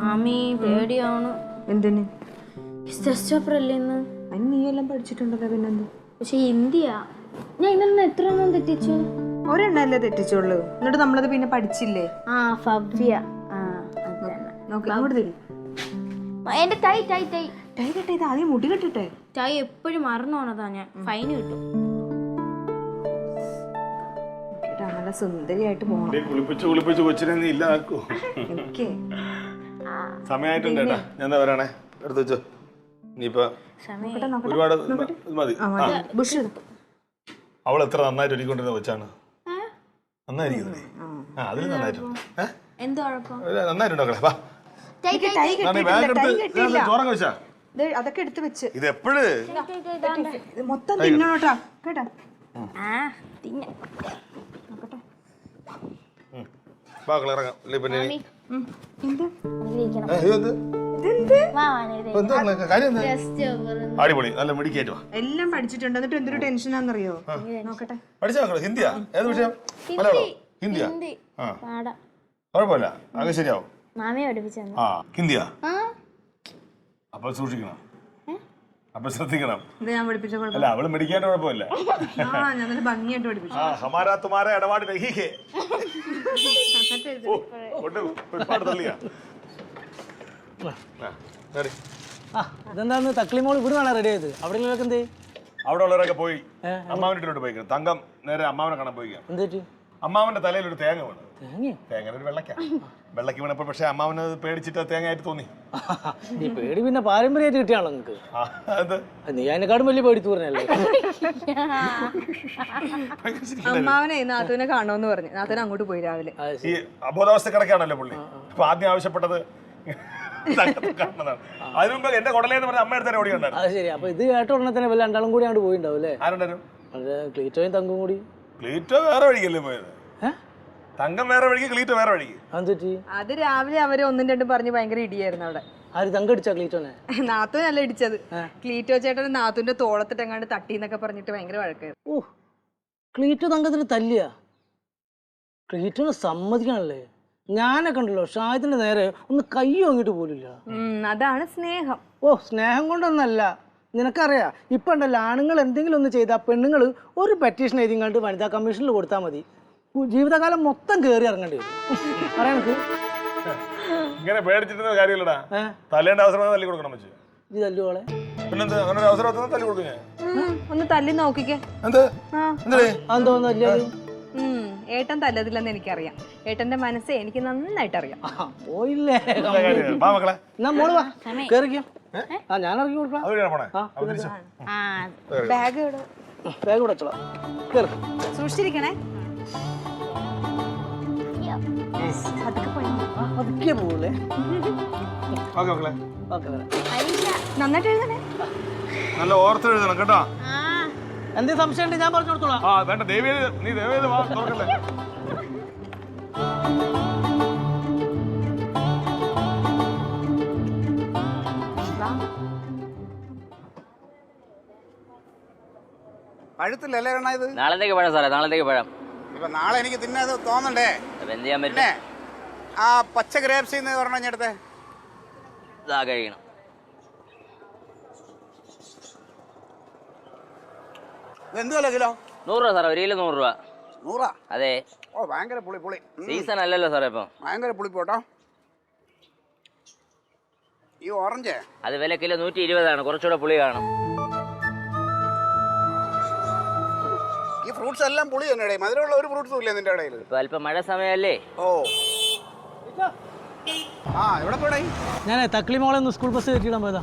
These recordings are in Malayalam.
മാമി പേടിയാണ്. എന്തിന്? ടെസ്റ്റ് പേപ്പർ അല്ലേ ഇന്ന്? അതിന് നീ എല്ലാം പഠിച്ചിട്ടുണ്ടല്ലോ പിന്നെന്ത്? പക്ഷെ ഹിന്ദിയാ. ഞാൻ ഇന്നലെ എത്ര എണ്ണം തെറ്റിച്ചു? ഒരെണ്ണല്ലേ തെറ്റിച്ചുള്ളൂ. എന്നിട്ട് നമ്മളത് പിന്നെ പഠിച്ചില്ലേ? ആ ഫവ്യ. നോക്ക് അങ്ങോട്ട് തരും. എന്റെ ടൈ ടൈ ടൈ ടൈ കെട്ടെ, ഇത് ആദ്യം മുടി കെട്ടിട്ടെ. ടൈ എപ്പോഴും മറന്നു പോണതാ ഞാൻ. ഫൈൻ കിട്ടും. നല്ല സുന്ദരിയായിട്ട് പോകണം. കുളിപ്പിച്ച് കൊച്ചിനെ നീ ഇല്ലാക്കൂ. എനിക്ക് സമയമായിട്ടുണ്ട് കേട്ടാ. ഞാൻ എന്താ പറയണേ, എടുത്ത് വെച്ചോ. ഇനിയിപ്പോ ഒരുപാട് മതി. അവൾ എത്ര നന്നായിട്ട് ഒരുക്കൊണ്ടിരുന്ന വെച്ചാണ്. നന്നായിരിക്കുന്നേ. അതിൽ നന്നായിട്ടുണ്ട്. എന്ത് കുഴപ്പം? നന്നായിട്ടുണ്ടോ? ചോറൊക്കെ വെച്ചാ അതൊക്കെ എടുത്ത് വെച്ച് ഇത് എപ്പോഴ് മൊത്തം തിന്നോട്ടാ കേട്ടാ. അടിപൊളി, നല്ല മിടിക്കേറ്റുവാ. എല്ലാം പഠിച്ചിട്ടുണ്ട്. എന്നിട്ട് എന്തൊരു ടെൻഷനാന്നറിയോ? നോക്കട്ടെ. പഠിച്ചാ ഹിന്ദിയാ? ഏത് വിഷയം? മലയാളം? ഹിന്ദിയാ? കുഴപ്പമില്ല, അത് ശരിയാവും. ആ ഹിന്ദിയാ? അപ്പൊ സൂക്ഷിക്കണം, അപ്പൊ ശ്രദ്ധിക്കണം. ഞാൻ പഠിപ്പിച്ച അല്ല അവള് മെഡിക്കാൻ്റെ കുഴപ്പമില്ല. ഞാൻ ഭംഗിയായിട്ട് പഠിപ്പിച്ചു. ഹമാരാ തുമാരാ ഇടപാട് രഹിക്കേ തള്ളിയാ. ഇതെന്താന്ന് തക്ലിമോൾ ഇവിടെ വേണം റെഡി ആയത്? അവിടെ എന്ത്? അവിടെ ഉള്ളവരൊക്കെ പോയി അമ്മാവന്റെ വീട്ടിലോട്ട് പോയിക്കണം. തങ്കം നേരെ അമ്മാവനെ കാണാൻ പോയിക്കാം. എന്ത്? അമ്മാവന്റെ തലയിൽ ഒരു തേങ്ങ വീണ്. തേങ്ങ ഒരു വെള്ളക്ക് വീണപ്പോ പക്ഷെ അമ്മാവന് പേടിച്ചിട്ട് തേങ്ങ ആയിട്ട് തോന്നി. ഈ പേടി പിന്നെ പാരമ്പര്യമായിട്ട് കിട്ടിയാണല്ലോ നിങ്ങക്ക്. നീ അതിനെക്കാടും വലിയ പേടി തൂർന്നല്ലേ. അമ്മാവനെ നാത്തൂനെ കാണുമെന്ന് പറഞ്ഞു. നാത്തൂനെ അങ്ങോട്ട് പോയി രാവിലെ. ഈ അബോധാവസ്ഥ കിടക്കാണല്ലോ പുള്ളി. അപ്പൊ ആദ്യം ആവശ്യപ്പെട്ടത് അതിനു മുമ്പ് എന്റെ കൊടലേന്ന് പറഞ്ഞ അമ്മയുടെ തന്നെ ഓടിയുണ്ടായിരുന്നു. അത് ശരി. അപ്പൊ ഇത് കേട്ട ഉടനെ തന്നെ വല്ല രണ്ടാളും കൂടി അങ്ങോട്ട് പോയിണ്ടാവും അല്ലേ? ആരുണ്ടായിരുന്നു? ക്ലീറ്റോയും തങ്കും കൂടി. ക്ലീറ്റോ വേറെ വഴിക്കല്ലേ പോയത്? തങ്കം വേറെ വഴിക്ക്, ക്ലീറ്റോ വേറെ വഴിക്ക്. അത് രാവിലെ അവര് ഒന്നും രണ്ടും പറഞ്ഞ് ഭയങ്കര ഇടിയായിരുന്നു അവിടെ. ആര് തങ്കം അടിച്ചാ ക്ലീറ്റോനെ? നാത്തൂനല്ല ഇടിച്ചത്. ക്ലീറ്റോ ചേട്ടൻ നാത്തൂന്റെ തോളത്തിട്ടെങ്ങാണ്ട് തട്ടിന്നൊക്കെ പറഞ്ഞിട്ട് ഭയങ്കര വഴക്കായിരുന്നു. ഓ, ക്ലീറ്റോ തങ്കത്തിന് തല്ലിയ? ക്ലീറ്റോനെ സമ്മതിക്കണല്ലേ? ഞാനൊക്കെ ഉണ്ടല്ലോ ഷാഹിദിന്റെ നേരെ ഒന്ന് കൈ വാങ്ങിട്ട് പോലില്ല. അതാണ് സ്നേഹം. ഓ, സ്നേഹം കൊണ്ടൊന്നല്ല. നിനക്കറിയാം ഇപ്പൊ ഉണ്ടല്ലോ ആണുങ്ങൾ എന്തെങ്കിലും ഒന്ന് ചെയ്താൽ പെണ്ണുങ്ങൾ ഒരു പെറ്റീഷൻ എഴുതിങ്ങാണ്ട് വനിതാ കമ്മീഷനിൽ കൊടുത്താൽ മതി, ജീവിതകാലം മൊത്തം കയറി ഇറങ്ങേണ്ടി വരും. അറിയാം ഇങ്ങനെ പേടിച്ചിരുന്ന കാര്യമില്ലടാ. തല്ലേണ്ട അവസരം തല്ലി കൊടുക്കണം വെച്ച്. ഇത് തല്ലുവോളെ? പിന്നെന്താ അങ്ങനെ ഒരു അവസരം തല്ലി കൊടുക്കും ഞാൻ. ഒന്ന് തല്ലി നോക്കിക്കേ. അതെന്തോന്ന് തല്ലിയത്? ഏട്ടൻ തല്ലതില്ലെന്ന് എനിക്കറിയാം. ഏട്ടന്റെ മനസ്സ് എനിക്ക് നന്നായിട്ട് അറിയാം. പോയില്ലേ മോള് വാ കേറിക്കോ. ഞാൻ ഇറങ്ങി കൊടുക്കാം. ബാഗ് ബാഗ് കൂടെ കേറി സൂക്ഷിച്ചിരിക്കണേ. പതുക്കെ പോകൂലേ? നന്നായിട്ട് എഴുതണേ. നല്ല ഓർത്ത് എഴുതണം കേട്ടോ. എന്തേ സംശയം ഉണ്ട് ഞാൻ പറഞ്ഞു കൊടുത്തോളാം. വേണ്ട ദേവിയത്, നീ ദേവിയത് വാ തുറക്കല്ലേ. പഴുത്തില്ലല്ലേ കണ്ണാ ഇത്? നാളത്തേക്ക് പഴം സാറേ, നാളത്തേക്ക് പഴം. ഇപ്പൊ നാളെ എനിക്ക് തിന്നത് തോന്നണ്ടേ? എന്ത് ചെയ്യാൻ പറ്റില്ലേ? ആ പച്ച ഗ്രേപ്സ് പറഞ്ഞ ഞെടുത്തേ. ഇതാ കഴിക്കണം. എന്ത് വില കിലോ? 100 രൂപ സാറേ, 1 കിലോ 100 രൂപ. 100? അതെ. ഓ ഭയങ്കര പുളി പുളി. സീസൺ അല്ലല്ലോ സാറേ ഇപ്പം. ഭയങ്കര പുളി പോട്ടോ. ഈ ഓറഞ്ച് അത് വില കിലോ 120 കുറച്ചുകൂടെ പുളി കാണും. ഈ ഫ്രൂട്ട്സ് എല്ലാം പുളി തന്നെ. മധുരമുള്ള ഒരു ഫ്രൂട്ട്സും ഇല്ല നിന്റെ ഇടയിൽ. ഇപ്പൊ അല്പം മഴ സമയമല്ലേ? ഓ ആ എവിടെ പോടേ? ഞാൻ തക്ലിമോളെ ഒന്ന് സ്കൂൾ ബസ് കയറ്റിയിടാൻ പോയതാ.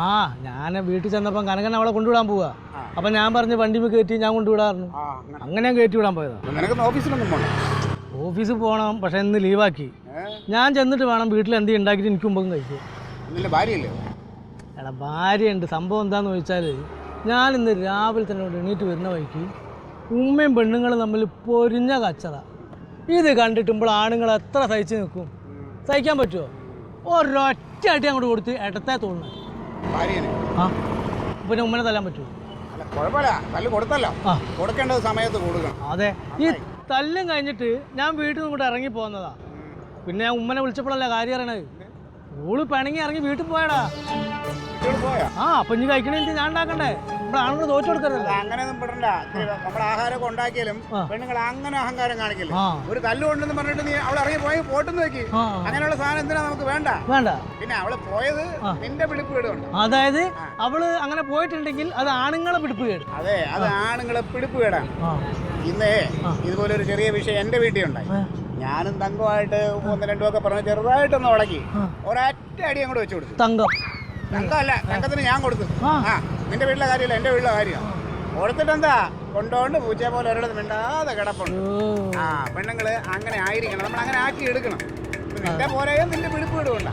ആ ഞാൻ വീട്ടിൽ ചെന്നപ്പം കനകൻ അവളെ കൊണ്ടുവിടാൻ പോവാ. അപ്പൊ ഞാൻ പറഞ്ഞു വണ്ടി കയറ്റി ഞാൻ കൊണ്ടുവിടാറുണ്ട്. അങ്ങനെ കയറ്റി വിടാൻ പോയതാ. ഓഫീസിൽ പോകണം, പക്ഷെ ഇന്ന് ലീവാക്കി. ഞാൻ ചെന്നിട്ട് വേണം വീട്ടിൽ എന്ത് ഉണ്ടാക്കിയിട്ട് എനിക്ക് മുമ്പ് കഴിക്കും. എടാ ഭാര്യയുണ്ട്. സംഭവം എന്താന്ന് ചോദിച്ചാൽ ഞാൻ ഇന്ന് രാവിലെ തന്നെ എണീറ്റ് വരുന്ന വഴിക്ക് ഉമ്മയും പെണ്ണുങ്ങളും തമ്മിൽ പൊരിഞ്ഞ കച്ചറ. ഇത് കണ്ടിട്ടുമ്പോൾ ആണുങ്ങൾ എത്ര സഹിച്ച് നിൽക്കും? സഹിക്കാൻ പറ്റുമോ? ഒരൊറ്റ അടി അങ്ങോട്ട് കൊടുത്ത് ഇടത്തെ തോന്നുന്നു. ആ പിന്നെ ഉമ്മനെ തല്ലാൻ പറ്റുമോ? കൊടുക്കേണ്ടത് സമയത്ത് കൊടുക്കണം. അതെ. ഈ തല്ലും കഴിഞ്ഞിട്ട് ഞാൻ വീട്ടിൽ നിന്ന് ഇങ്ങോട്ട് ഇറങ്ങി പോകുന്നതാ. പിന്നെ ഞാൻ ഉമ്മനെ വിളിച്ചപ്പോഴല്ലേ കാര്യം അറിയണത്. ഓള് പിണങ്ങി ഇറങ്ങി വീട്ടിൽ പോയടാ. പോയാ ആ അപ്പൊ ഇനി കഴിക്കണേ ഞാൻ ഉണ്ടാക്കണ്ടേ? ഇവിടെ ആണുങ്ങൾ തോറ്റു കൊടുക്കരുത്. അങ്ങനെയൊന്നും പെടണ്ട. നമ്മൾ ആഹാരമൊക്കെ ഉണ്ടാക്കിയാലും പെണ്ണുങ്ങൾ അങ്ങനെ അഹങ്കാരം കാണിക്കില്ല. ഒരു കല്ലുകൊണ്ടെന്ന് പറഞ്ഞിട്ട് നീ അവൾ ഇറങ്ങി പോയി പോട്ടെന്ന് വെക്ക്. അങ്ങനെയുള്ള സാധനം എന്തിനാ നമുക്ക് വേണ്ട. പിന്നെ അവള് പോയത് നിന്റെ പിടിപ്പ് കേടുണ്ട്. അതായത് അവള് അങ്ങനെ പോയിട്ടുണ്ടെങ്കിൽ അത് ആണുങ്ങളെ പിടിപ്പ് കേട്. അതെ, അത് ആണുങ്ങളെ പിടിപ്പ് കേടാണ്. ഇന്നേ ഇതുപോലെ ഒരു ചെറിയ വിഷയം എന്റെ വീട്ടിൽ ഉണ്ടായി. ഞാനും തങ്കമായിട്ട് 1-2 ഒക്കെ പറഞ്ഞ് ചെറുതായിട്ടൊന്ന് ഉടക്കി ഒരൊറ്റ അടി അങ്ങോട്ട് വെച്ചു കൊടുത്തു. തങ്കമല്ല, തങ്കത്തിന് ഞാൻ കൊടുത്തു. നിന്റെ വീട്ടിലെ കാര്യമല്ല, എന്റെ വീട്ടിലെ കാര്യമാണ്. കൊടുത്തിട്ടെന്താ കൊണ്ടുകൊണ്ട് പൂച്ചയെ പോലെ ഒരിടത്ത് മിണ്ടാതെ കിടപ്പുണ്ട്. പെണ്ണുങ്ങള് അങ്ങനെ ആയിരിക്കണം, നമ്മൾ അങ്ങനെ ആക്കി എടുക്കണം. നിന്റെ പോലെയും നിന്റെ പിടിപ്പ് ഇടുകൊണ്ട.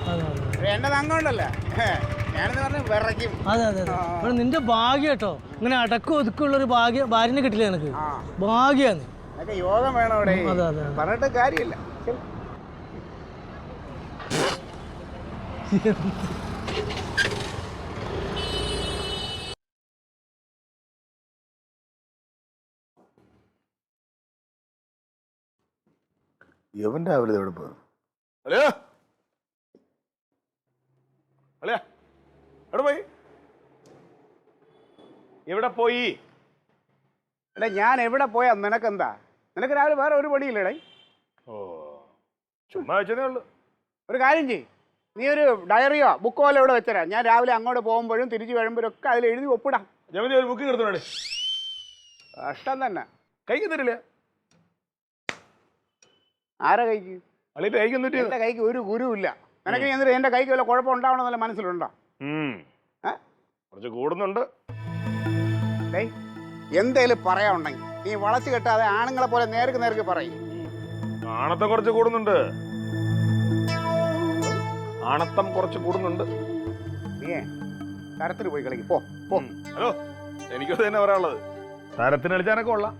എന്റെ തങ്കം ഉണ്ടല്ലോ, ഞാനെന്ന് പറഞ്ഞ് വിറയ്ക്കും. അതെ അതെ അതെ, നിന്റെ ഭാഗ്യം കേട്ടോ. ഇങ്ങനെ അടക്കം ഒതുക്കുള്ളൊരു ഭാര്യനെ കിട്ടില്ല എനിക്ക്. ഭാഗ്യാണ്. അതൊക്കെ യോഗം വേണം അവിടെ, പറഞ്ഞിട്ട് കാര്യമില്ല. എവന്റെ രാവിലെ എവിടെ പോയി? അളിയാ അളിയാ എവിടെ പോയി? എവിടെ പോയി? എടാ ഞാൻ എവിടെ പോയാ നിനക്കെന്താ? നിനക്ക് രാവിലെ വേറെ ഒരു പണിയില്ലേടേ? ഓ ചുമ്മാ വെച്ചതേ ഉള്ളു. ഒരു കാര്യം ചെയ്യ്, നീ ഒരു ഡയറിയോ ബുക്കോ അല്ല ഇവിടെ വെച്ചരാ. ഞാൻ രാവിലെ അങ്ങോട്ട് പോകുമ്പോഴും തിരിച്ചു വരുമ്പോഴും ഒക്കെ അതിൽ എഴുതി ഒപ്പിടാം. ജമന്തി ഒരു ബുക്കിംഗ് എടുത്തോടെ. കഷ്ടം തന്നെ. കൈക്ക് തരില്ല. ആരെ കൈക്ക്? അളിയുടെ കൈക്ക് എന്നിട്ട് എന്റെ കൈക്ക് ഒരു ഗുരുവില്ല. നിനക്ക് എന്നിട്ട് എന്റെ കൈക്ക് വല്ല കുഴപ്പം ഉണ്ടാവണമെന്നല്ല മനസ്സിലുണ്ടോ? കുറച്ച് കൂടുന്നുണ്ട്. എന്തേലും പറയാനുണ്ടെങ്കിൽ നീ വളച്ചു കെട്ടാതെ ആണുങ്ങളെ പോലെ നേർക്ക് പറയും. ആണത്തം കുറച്ച് കൂടുന്നുണ്ട്. ആണത്തം കുറച്ച് കൂടുന്നുണ്ട്. നീ തരത്തിന് പോയി കളിക്ക് പോ. ഹലോ, എനിക്കത് തന്നെ പറയാനുള്ളത്. തരത്തിന് കളിച്ചാനൊക്കെ കൊള്ളാം.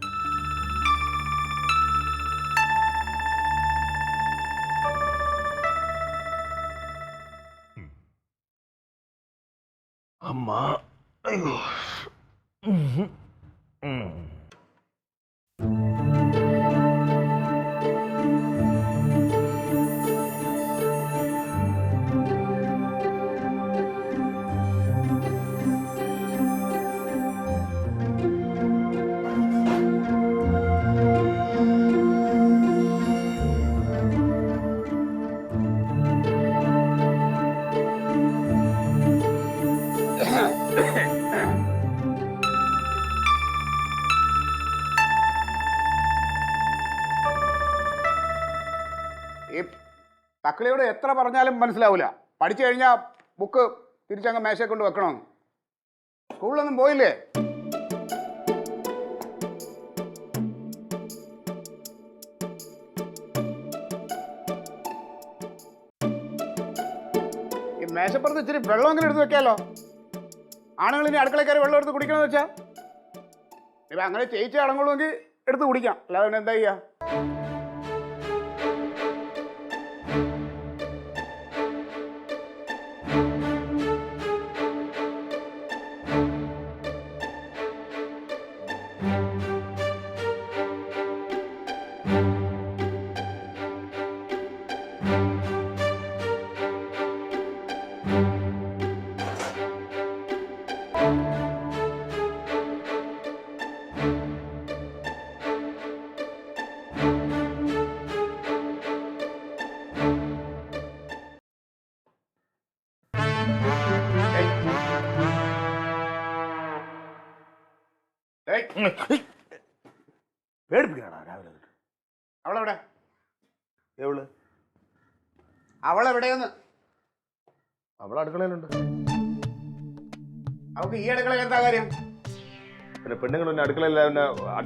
അമ്മ അയ്യോ. തക്കളിയോട് എത്ര പറഞ്ഞാലും മനസ്സിലാവില്ല. പഠിച്ചു കഴിഞ്ഞാൽ ബുക്ക് തിരിച്ചങ്ങ് മേശയെ കൊണ്ട് വെക്കണമെന്ന്. സ്കൂളിലൊന്നും പോയില്ലേ? ഈ മേശപ്പുറത്ത് ഇച്ചിരി വെള്ളമെങ്കിലും എടുത്ത് വെക്കാമല്ലോ. ആണുങ്ങൾ ഇനി അടുക്കളയിൽ കയറി വെള്ളം എടുത്ത് കുടിക്കണമെന്ന് വെച്ചാൽ ഇപ്പം അങ്ങനെ ചേച്ചി അടങ്ങുള്ളൂവെങ്കിൽ എടുത്ത് കുടിക്കാം. അല്ലാതെ പിന്നെ എന്താ ചെയ്യുക? പേടിപ്പിക്കണ രാവിലെ. അവളെവിടെ? എവള്? അവളെവിടെയെന്ന്? അവൾ അടുക്കളയിലുണ്ട്. അവൾക്ക് ഈ അടുക്കളയിൽ എന്താ കാര്യം? പിന്നെ പെണ്ണുങ്ങൾ പിന്നെ അടുക്കളയിൽ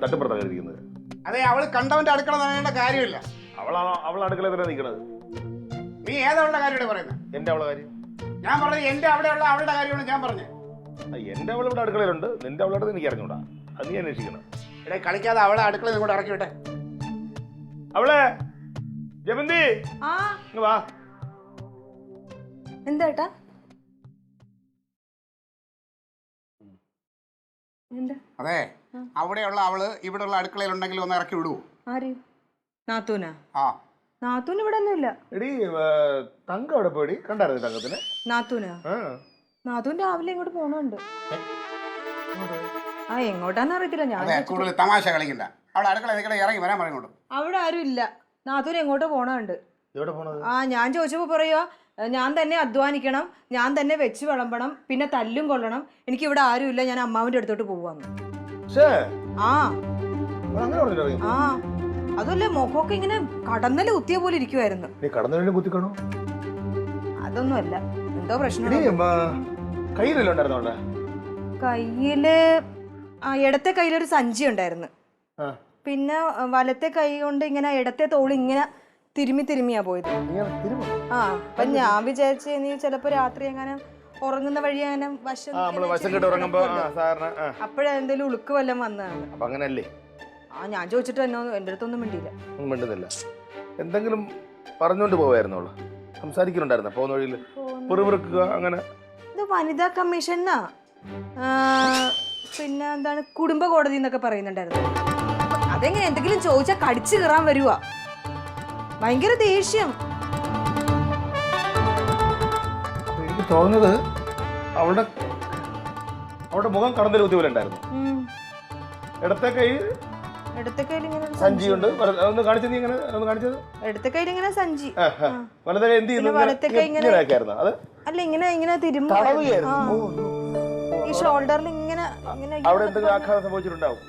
തട്ടുപ്പുറത്താണ് ഇരിക്കുന്നത്. അതെ, അവള് കണ്ടവന്റെ അടുക്കള നനയേണ്ട കാര്യമില്ല. അവൾ അടുക്കളയിൽ തന്നെ നിൽക്കണത്. നീ ഏതവളുടെ കാര്യമാണ് പറയുന്നത്? എന്റെ അവളെ കാര്യം ഞാൻ പറഞ്ഞത്. എന്റെ അവിടെയുള്ള അവളുടെ കാര്യമാണ് ഞാൻ പറഞ്ഞത്. എന്റെ അവൾ ഇവിടെ അടുക്കളയിലുണ്ട്. നിന്റെ അവളുടെ എനിക്ക് അറിഞ്ഞൂടാ. അത് നീ അന്വേഷിക്കണം. എടേ, കളിക്കാതെ അവളെ അടുക്കളയിൽ ഇങ്ങോട്ട് ഇറക്കി വിട്ടെ. അവളെ ജമന്തി വാ. എന്താ അതെ, അവിടെയുള്ള അവള് ഇവിടെയുള്ള അടുക്കളയിൽ ഉണ്ടെങ്കിൽ ഒന്ന് ഇറക്കി വിടുവോ? ആര്? നാത്തൂനാ? ആ, നാത്തൂന് ഇവിടെ ഒന്നും ഇല്ല. എടി തങ്കം അവിടെ പോയി കണ്ടായിരുന്നു തങ്കത്തിന്? നാത്തൂന് നാത്തൂൻ രാവിലെ ഇങ്ങോട്ട് പോണുണ്ട്. ആ എങ്ങോട്ടാന്ന് അറിയത്തില്ല. ഞാൻ കൂടുതൽ തമാശ കളിക്കണ്ട. അവിടെ അടുക്കള നിൽക്കണ ഇറങ്ങി വരാൻ പറഞ്ഞോണ്ട്. അവിടെ ആരും ഇല്ല. നാത്തൂൻ എങ്ങോട്ടോ പോണുണ്ട്. എവിടെ പോണത്? ആ ഞാൻ ചോദിച്ചപ്പോ പറയുക ഞാൻ തന്നെ അധ്വാനിക്കണം, ഞാൻ തന്നെ വെച്ച് വിളമ്പണം, പിന്നെ തല്ലും കൊള്ളണം, എനിക്ക് ഇവിടെ ആരും ഇല്ല, ഞാൻ അമ്മാവിന്റെ അടുത്തോട്ട് പോവാന്ന്. ആ ആ അതല്ല മുഖമൊക്കെ ഇങ്ങനെ കടന്നല് കുത്തിയ പോലെ ഇരിക്കുവായിരുന്നു. അതൊന്നും അല്ല, എന്തോ പ്രശ്നം. കയ്യില് ഇടത്തെ കയ്യിലൊരു സഞ്ചി ഉണ്ടായിരുന്നു. പിന്നെ വലത്തെ കൈ കൊണ്ട് ഇങ്ങനെ ഇടത്തെ തോള് ഇങ്ങനെ തിരുമിയാ പോയത്. ആ അപ്പൊ ഞാൻ വിചാരിച്ചു നീ ചിലപ്പോ രാത്രി എങ്ങനെ ഉറങ്ങുന്ന വഴി അങ്ങനെ അപ്പോഴെന്തേലും ഉളുക്ക് വല്ലതും വന്നതാണ്. ആ ഞാൻ ചോദിച്ചിട്ട് എന്നോ എന്റെ അടുത്തൊന്നും മിണ്ടിയില്ല. എന്തെങ്കിലും പറഞ്ഞോണ്ട് പോവായിരുന്നോളൂ, സംസാരിക്കുന്നുണ്ടായിരുന്ന പോകുന്ന വഴിയില് അങ്ങനെ. ഇത് വനിതാ കമ്മീഷനാ, പിന്നെ എന്താണ് കുടുംബ കോടതി എന്നൊക്കെ പറയുന്നുണ്ടായിരുന്നു. അതെങ്ങനെ എന്തെങ്കിലും ചോദിച്ചാൽ കടിച്ചു കയറാൻ വരുവാ, ഭയങ്കര ദേഷ്യം. എനിക്ക് തോന്നുന്നത് അവളുടെ മുഖം കടന്നൽ കുത്തി പോലെ ഉണ്ടായിരുന്നു. ഇടത്തെ കയ്യിൽ ഇങ്ങനെ സഞ്ചി ഉണ്ട്. ഒന്ന് കാണിച്ചത് നീ ഇങ്ങനെ ഒന്ന് കാണിച്ചത്. ഇടത്തെ കയ്യിൽ ഇങ്ങനെ സഞ്ചി, വലത്തെ കൈ എന്ത് ചെയ്യുന്നു? വലത്തെ കൈ ഇങ്ങനെ അല്ല ഇങ്ങനെ തിരുമ്പ ഈ ഷോൾഡറിൽ ഇങ്ങനെ അവിടെ എന്തെങ്കിലും ആഘാതം സംഭവിച്ചിട്ടുണ്ടാവും.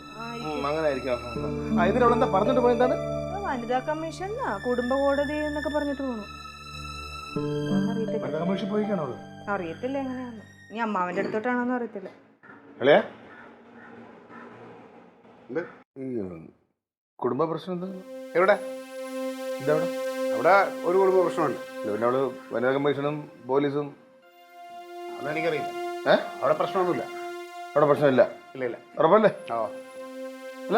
അങ്ങനെ ആയിരിക്കും. ഇതിനവിടെ പറഞ്ഞിട്ട് പോയെന്താണ്? വനിതാ കമ്മീഷൻ കുടുംബ കോടതി എന്നൊക്കെ പറഞ്ഞിട്ട് പോണു. അറിയത്തില്ല എങ്ങനെയാന്ന്. നീ അമ്മാവന്റെ അടുത്തോട്ടാണോന്ന് അറിയത്തില്ല. കുടുംബ പ്രശ്നം എവിടെ? അവിടെ ഒരു കുടുംബ പ്രശ്നമുണ്ട്. പിന്നെ അവള് വനിതാ കമ്മീഷനും പോലീസും അതെനിക്കറിയില്ല. അവിടെ പ്രശ്നമൊന്നുമില്ല. അവിടെ പ്രശ്നമില്ല. ഇല്ല ഉറപ്പല്ലേ? അല്ല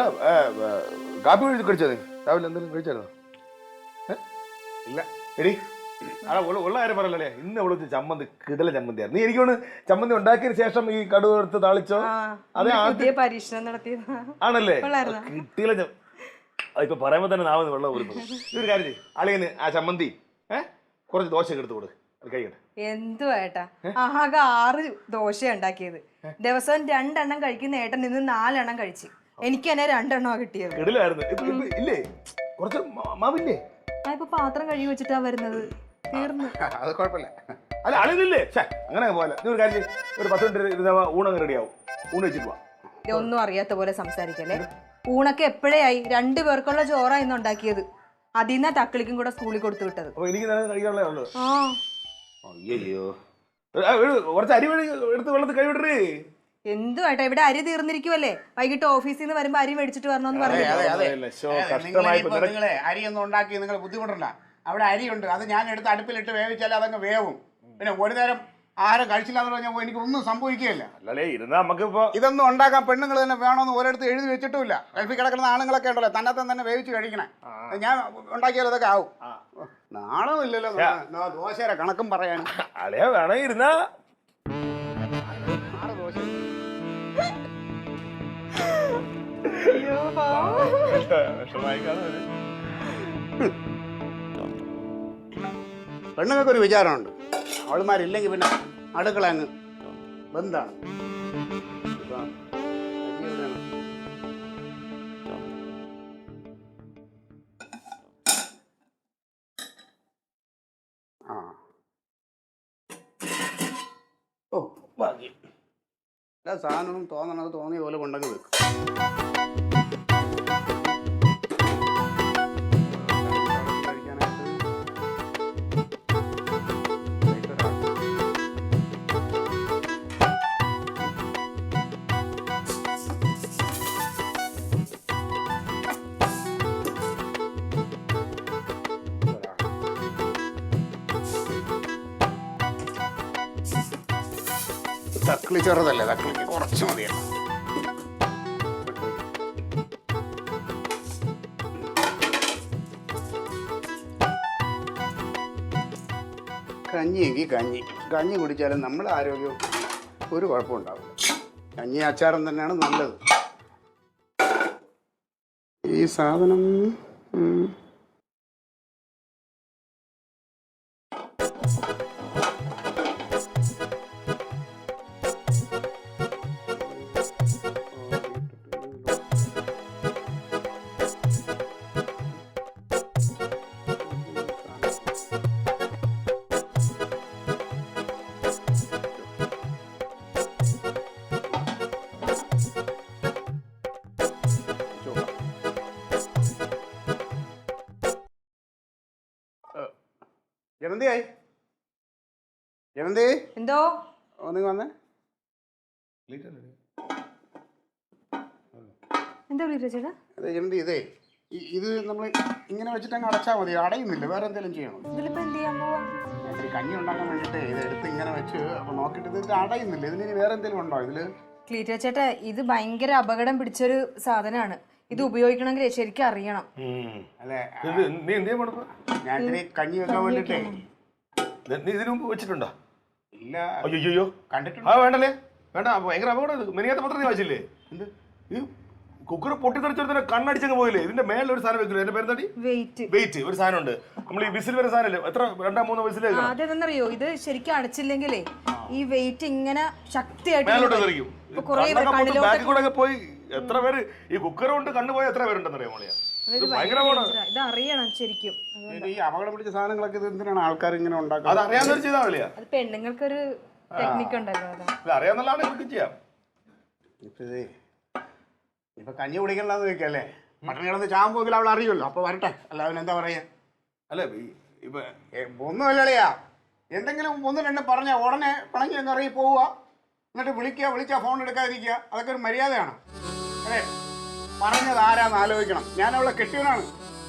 കാപ്പി കഴിച്ചോ നീ? രാവിലെ എന്തെങ്കിലും കഴിച്ചായിരുന്നോ? ഇല്ല. എടി ഉള്ള കാര്യം പറയല്ലേ, ഇന്ന് അവള് ചമ്മന്തി കിടല ചമ്മന്തിയായിരുന്നു. നീ എനിക്ക് ചമ്മന്തി ഉണ്ടാക്കിയതിന് ശേഷം ഈ കടുവ എടുത്ത് താളിച്ചോ? അതെ പരീക്ഷണം നടത്തിയത് ആണല്ലേ? കിട്ടിയില്ല. ഇപ്പൊ പറയുമ്പോ തന്നെ നാവെന്ന് വെള്ളം ഊരുന്നു. ഇതൊരു കാര്യം ചെയ്യും, അളിയന് ആ ചമ്മന്തി കുറച്ച് ദോശ എടുത്ത് കൊടു, കഴിക്കട്ടെ. എന്തുവാ ഏട്ടാ, ആകെ 6 ദോശ ഉണ്ടാക്കിയത്. ദിവസവും 2 എണ്ണം കഴിക്കുന്ന ഏട്ടൻ ഇന്ന് 4 എണ്ണം കഴിച്ചു. എനിക്ക് തന്നെ 2 എണ്ണമാ കിട്ടിയത്. ഇല്ലേ കുറച്ച് മാവില്ലേ? ഞാൻ ഇപ്പൊ പാത്രം കഴുകി വെച്ചിട്ടാ വരുന്നത്. തീർന്നു. അത് കുഴപ്പമില്ല. അല്ല അളിയില്ലേ, അങ്ങനെ പോലെ നീ ഒരു കാര്യം ഒരു 10 മിനിറ്റ് ഇരുന്ന ഊണങ്ങ് റെഡിയാവും. ഊണ് വെച്ചിട്ട് പോവാ. ഇതൊന്നും അറിയാത്ത പോലെ സംസാരിക്കല്ലേ. ഊണൊക്കെ എപ്പോഴേ ആയി. 2 പേർക്കുള്ള ചോറാ ഇന്ന് ഉണ്ടാക്കിയത്. അതിന്നാ തക്കളിക്കും കൂടെ സ്കൂളിൽ കൊടുത്തു വിട്ടത്. എനിക്ക് കഴിക്കാനുള്ളേ ഉള്ളൂ. അയ്യോ കുറച്ച് അരി എടുത്ത് വെള്ളത്തിൽ കഴിവിടേ. എന്തുവായിട്ടാ ഇവിടെ അരി തീർന്നിരിക്കുവല്ലേ? വൈകിട്ട് ഓഫീസിൽ നിന്ന് വരുമ്പോ അരി മേടിച്ചിട്ട് വരണമെന്ന് പറഞ്ഞു. അരിയൊന്നും ഉണ്ടാക്കി നിങ്ങൾ ബുദ്ധിമുട്ടണ്ട. അവിടെ അരിയുണ്ട്, അത് ഞാൻ എടുത്ത് അടുപ്പിലിട്ട് വേവിച്ചാൽ അതങ്ങ് വേവും. പിന്നെ ഒരു നേരം ആഹാരം കഴിച്ചില്ല എന്ന് പറഞ്ഞാൽ എനിക്ക് ഒന്നും സംഭവിക്കുകയില്ല. ഇതൊന്നും ഉണ്ടാക്കാൻ പെണ്ണുങ്ങൾ തന്നെ വേണമെന്ന് ഒരിടത്ത് എഴുതി വെച്ചിട്ടുമില്ല. ഗൾഫിൽ കിടക്കുന്ന ആണുങ്ങളൊക്കെ ഉണ്ടല്ലോ, തന്നെ വേവിച്ച് കഴിക്കണേ. ഞാൻ ഉണ്ടാക്കിയാലും ഇതൊക്കെ ആവും. നാണമില്ലല്ലോ ദോശയുടെ കണക്കും പറയാൻ. അളിയ വേണേ ഇരുന്നാ പെണ്ണുങ്ങൾക്കൊരു വിചാരമുണ്ട്, അവൾമാരില്ലെങ്കിൽ പിന്നെ അടുക്കള അങ്ങ് ബന്ധാണ്. ബാക്കി എല്ലാ സാധനവും തോന്നിയ പോലെ കൊണ്ടങ്ങ് വെക്കും. തക്കളി ചെറുതല്ലേ, തക്കളിക്ക് കുറച്ച് മതിയല്ലോ. കഞ്ഞിയെങ്കിൽ കഞ്ഞി കുടിച്ചാലും നമ്മുടെ ആരോഗ്യം ഒരു കുഴപ്പമുണ്ടാവില്ല. കഞ്ഞി അച്ചാറും തന്നെയാണ് നല്ലത്. ഈ സാധനം ജമന്തിയായി ജമന്തി എന്തോ ഒന്ന് വന്നേ. എന്താ വിളിച്ച ചേട്ടാ? അതെ ജമന്തി, ഇതേ ഇത് നമ്മൾ ഇങ്ങനെ വെച്ചിട്ട് അങ്ങ് അടച്ചാൽ മതി, അടയുന്നില്ല. വേറെ എന്തെങ്കിലും ചെയ്യണം? ഇതിലിപ്പോ എന്ത് ചെയ്യാൻ പോവാ? ഇത്തിരി കഞ്ഞി ഉണ്ടാക്കാൻ വേണ്ടിയിട്ട് ഇത് എടുത്ത് ഇങ്ങനെ വെച്ച് അപ്പോൾ നോക്കിയിട്ട് ഇത് അടയുന്നില്ല. ഇതിന് വേറെ എന്തെങ്കിലും ഉണ്ടോ ഇതിൽ? ക്ലീറ്റ ചേട്ടാ, ഇത് ഭയങ്കര അപകടം പിടിച്ചൊരു സാധനമാണ്. ഇത് ഉപയോഗിക്കണമെങ്കിൽ ശരിക്കും അറിയണം. അല്ലേ, നീ എന്ത് ചെയ്യാൻ പോണപ്പോ? ഞാൻ ഇത്തിരി കഞ്ഞി വെക്കാൻ വേണ്ടിയിട്ടേ. നീ ഇതിനു മുമ്പ് വെച്ചിട്ടുണ്ടോ? ഇല്ല, അയ്യോ കണ്ടിട്ടുണ്ട്. ആ വേണ്ടല്ലേ, വേണ്ട. ഭയങ്കര അപകടം ഇത്. മെനിയാത്ത പത്രം നീ വായിച്ചില്ലേ? എന്ത് ഈ കുക്കർ പൊട്ടിത്തെറിച്ചൊരുത്തന്നെ കണ്ണടിച്ചങ്ങ് പോയില്ലേ? ഇതിന്റെ മേളിൽ ഒരു സാധനം വെക്കില്ല. എന്റെ പേരെന്താടി? വെയിറ്റ് ഒരു സാധനം ഉണ്ട്. നമ്മൾ ഈ വിസിൽ വരുന്ന സാധനല്ലേ? എത്ര 2-3 വിസിൽ? അതെന്നറിയോ, ഇത് ശരിക്കും അടച്ചില്ലെങ്കിലേ ഈ വെയിറ്റ് ഇങ്ങനെ ശക്തിയായിട്ട് മേലോട്ട് തെറിക്കും. ബാക്കിൽ കൂടെ പോയി എത്ര പേര് ഈ കുക്കർ കൊണ്ട് കണ്ണുപോയ എത്ര പേരുണ്ടെന്നറിയാം മോളിയാ. ഭയങ്കര ഇത് അറിയണം ശരിക്കും. ഈ അപകടം പിടിച്ച സാധനങ്ങളൊക്കെ ഇത് എന്തിനാണ് ആൾക്കാർ ഇങ്ങനെ ഉണ്ടാക്കുന്നത്? അത് അറിയാവുന്നവർ ചെയ്താൽ മതിയാ. അത് പെണ്ണുങ്ങൾക്കൊരു ടെക്നിക്ക് ഉണ്ടല്ലോ. അത് അറിയാവുന്ന ആളുകൾക്ക് ചെയ്യാം. ഇപ്പൊ കഞ്ഞി കുടിക്കണ്ടെന്ന് വെക്കല്ലേ, പട്ടണി കിടന്ന് ചാകുമ്പോക്കിൽ അവൾ അറിയുമല്ലോ. അപ്പൊ വരട്ടെ, അല്ല അവനെന്താ പറയാ? അല്ല ഇപ്പൊ ഒന്നുമില്ലളിയാ, എന്തെങ്കിലും 1-2 പറഞ്ഞാൽ ഉടനെ പിണങ്ങി അങ്ങ് ഇറങ്ങി പോവുക, എന്നിട്ട് വിളിച്ചാൽ ഫോൺ എടുക്കാതിരിക്കുക. അതൊക്കെ ഒരു മര്യാദയാണ്. അതെ, പറഞ്ഞത് ആരാന്ന് ആലോചിക്കണം. ഞാൻ അവളെ കെട്ടിയവനാണ്.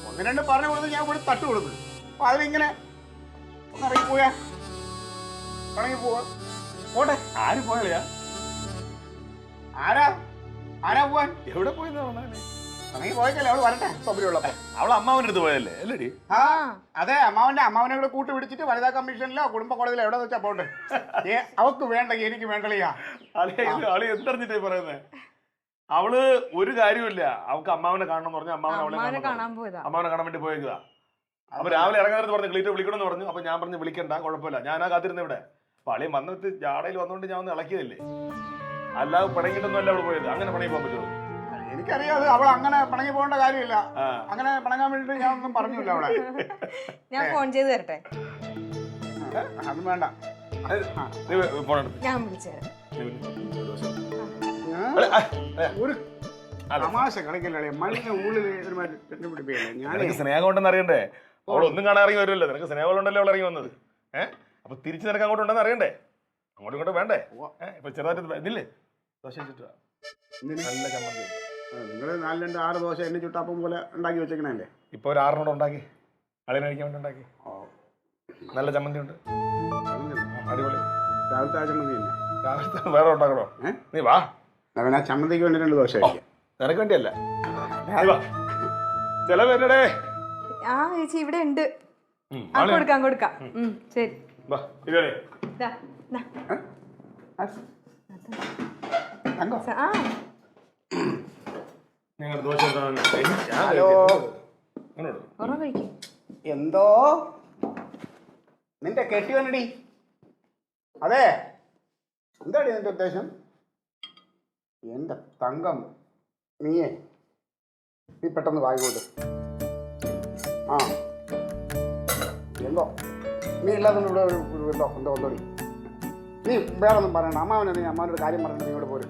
1-2 പറഞ്ഞു കൊടുത്ത് ഞാൻ ഇവിടെ തട്ട് കൊടുത്തു. അപ്പൊ അതിലിങ്ങനെ ഒന്ന് ഇറങ്ങി പോയാ പിണങ്ങി പോവാ. പോട്ടെ, ആര് പോയാളിയാ? ആരാ പോവാൻ? എവിടെ പോയെന്ന് പറഞ്ഞാലേ പിണങ്ങി പോയക്കല്ലേ, അവള് വരട്ടെ സൗകര്യമുള്ളപ്പോ. അവളെ അമ്മാവന്റെ അടുത്ത് പോയല്ലേ അല്ലേടി? ആ അതെ, അമ്മാവനെ കൂടെ കൂട്ടി പിടിച്ചിട്ട് വനിതാ കമ്മീഷനിലോ കുടുംബ കോടതിയിലോ എവിടെ വെച്ചാ പോട്ടെ. അവക്ക് വേണ്ടെങ്കിൽ എനിക്ക് വേണ്ടളിയാ. ആളി എന്തറിഞ്ഞിട്ടേ പറയുന്നേ? അവള് ഒരു കാര്യമില്ല, അവൾക്ക് അമ്മാവനെ കാണണം എന്ന് പറഞ്ഞു. അമ്മാവനെ കാണാൻ വേണ്ടി പോയേക്കുക. അപ്പൊ രാവിലെ ഇറങ്ങാൻ പറഞ്ഞു ക്ലീറ്റോ വിളിക്കണമെന്ന് പറഞ്ഞു. അപ്പൊ ഞാൻ പറഞ്ഞു വിളിക്കണ്ട, കുഴപ്പമില്ല, ഞാനാ കാത്തിരുന്ന ഇവിടെ. അപ്പൊ അളിയും വന്നിട്ട് ജാടയിൽ വന്നോണ്ട് ഞാൻ ഒന്ന് ഇളക്കിയതല്ലേ, അല്ലാതെ പിണങ്ങിട്ടൊന്നും അല്ല അവള് പോയത്. അങ്ങനെ പിണങ്ങി പോകാൻ പറ്റുമോ? എനിക്കറിയാം, അവൾ അങ്ങനെ പിണങ്ങി പോകേണ്ട കാര്യമില്ല. അങ്ങനെ പിണങ്ങാൻ വേണ്ടിട്ട് ഞാൻ ഒന്നും പറഞ്ഞില്ല അവളെ. ഞാൻ ഫോൺ ചെയ്ത് തരട്ടെ? അതും വേണ്ട, ഞാൻ വിളിച്ചുതരാം. ഒരു തമാശ കളിക്കല്ലേ, മനുഷ്യ ഉള്ളിൽ പിടിപ്പിക്കല്ലേ. നിനക്ക് സ്നേഹം ഉണ്ടെന്ന് അറിയണ്ടേ? അവൾ ഒന്നും കാണാൻ ഇറങ്ങി വരുമല്ലോ. നിനക്ക് സ്നേഹം ഉണ്ടല്ലോ അവൾ ഇറങ്ങി വന്നത്. അപ്പൊ തിരിച്ച് നിനക്ക് അങ്ങോട്ട് ഉണ്ടെന്ന് അറിയണ്ടേ? അങ്ങോട്ടും ഇങ്ങോട്ടും വേണ്ടേ? ഇപ്പൊ ചെറുതായിട്ട് ഇതില്ലേ ദോശ വെച്ചിട്ട് നല്ല ചമ്മന്തി. നിങ്ങൾ 4-6 ദോശ എന്നെ ചുട്ടാപ്പം പോലെ ഉണ്ടാക്കി വെച്ചേക്കണല്ലേ? ഇപ്പൊ ഒരു 6 ഉണ്ടാക്കി അളിയനെ കഴിക്കാൻ വേണ്ടി ഉണ്ടാക്കി. നല്ല ചമ്മന്തി ഉണ്ട്, അടിപൊളി. രാവിലത്തെ ആ ചമ്മന്തി തന്നെ. രാവിലത്തെ വേറെ ഉണ്ടാക്കണോ? നീ വാ, അവൻ ആ ചമ്മന്തിക്ക് വേണ്ടി 2 ദോശ കഴിക്കാം. നിനക്ക് വേണ്ടിയല്ല, ചില പേരുടെ. ആ ചേച്ചി ഇവിടെ ഉണ്ട്, കൊടുക്കാം. ശരി, എന്തോ നിന്റെ കെട്ടിയോനടി? അതെ, എന്താടി നിന്റെ ഉദ്ദേശം? എന്റെ തങ്കം, നീ പെട്ടെന്ന് വായിക്കോട്ട്. ആ എന്തോ നീ ഇല്ലാതെ ഇവിടെ എന്തോ ഒന്നോടി. നീ വേറെ ഒന്നും പറയണ്ട. അമ്മാവനെ നീ അമ്മാവനോട് കാര്യം പറഞ്ഞിട്ട് നീ ഇവിടെ പോരും.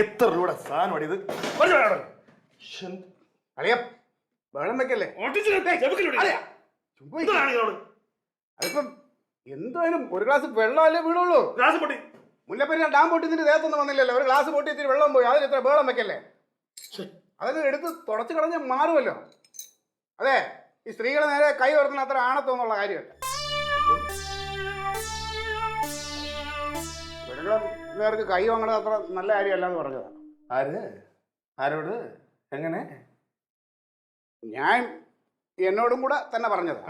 എത്ര രൂപ സാധനം അടിയത്? അളിയ വെള്ളം വെക്കല്ലേ? അതിപ്പം എന്തായാലും ഒരു ഗ്ലാസ് വെള്ളമല്ലേ വീണുള്ളൂ. മുല്ലപ്പെരിയാർ ഡാം പൊട്ടിച്ചിട്ട് ദേഹത്തൊന്നും വന്നില്ലല്ലോ. ഒരു ഗ്ലാസ് പൊട്ടി ഇത്തിരി വെള്ളം പോയി, അതിന് എത്ര വെള്ളം വെക്കല്ലേ? അതൊക്കെ എടുത്ത് തുടച്ചു കളഞ്ഞാൽ മാറുമല്ലോ. അതെ, ഈ സ്ത്രീകളെ നേരെ കൈ ഉയർത്തുന്ന അത്ര ആണത്തോന്നുള്ള കാര്യമല്ല. പെണ്ണുങ്ങളെ നേർക്ക് കൈ വാങ്ങണത് അത്ര നല്ല കാര്യമല്ല എന്ന് പറഞ്ഞതാണ്. ആരോട്? എങ്ങനെ? ഞാൻ എന്നോടും കൂടെ തന്നെ പറഞ്ഞത്.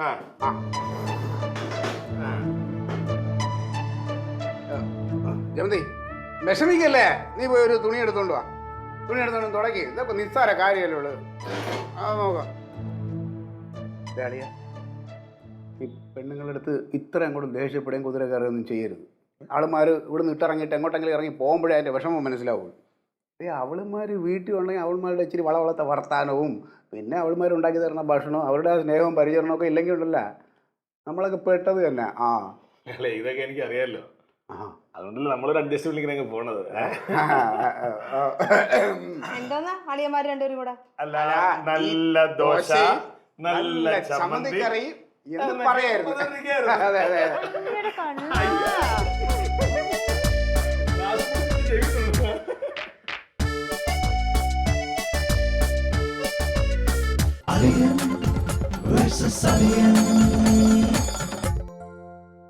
ജമന്തി, വിഷമിക്കല്ലേ, നീ പോയി ഒരു തുണി എടുത്തോണ്ട് വാ. തുണി എടുത്തോണ്ട് തുടക്കി. ഇതപ്പോ നിസ്സാര കാര്യമല്ലേ ഉള്ളു. അത് നോക്കാം. ഈ പെണ്ണുങ്ങളുടെ അടുത്ത് ഇത്ര അങ്ങോട്ട് ദേഷ്യപ്പെടുകയും കുതിര കയറുകയൊന്നും ചെയ്യരുത്. ആളുമാർ ഇവിടുന്ന് ഇട്ടിറങ്ങിയിട്ട് എങ്ങോട്ടെങ്കിലും ഇറങ്ങി പോകുമ്പോഴേ അതിൻ്റെ വിഷമം മനസ്സിലാവുള്ളൂ. അവളുമാർ വീട്ടിൽ ഉണ്ടെങ്കിൽ അവളുമാരുടെ ഇച്ചിരി വളവളത്തെ വർത്താനവും പിന്നെ അവളുമാരുണ്ടാക്കി തരുന്ന ഭക്ഷണവും അവരുടെ സ്നേഹവും പരിചരണമൊക്കെ ഇല്ലെങ്കിൽ ഉണ്ടല്ല നമ്മളൊക്കെ പെട്ടത് തന്നെ. ഇതൊക്കെ എനിക്ക് അറിയാമല്ലോ. അതുകൊണ്ടല്ലേ നമ്മളൊരു അഡ്ജസ്റ്റ്മെന്റ് ഇങ്ങനെ പോണത്. എന്തോന്നാ അളിയന്മാര് രണ്ടുപേരും കൂടെ? അല്ല, നല്ല ദോശ, നല്ല ചമ്മന്തി കറി എന്ന് പറയായിരുന്നു. അതെ അതെ ഇവിടെ കണ്ണാ. Alien versus Alien.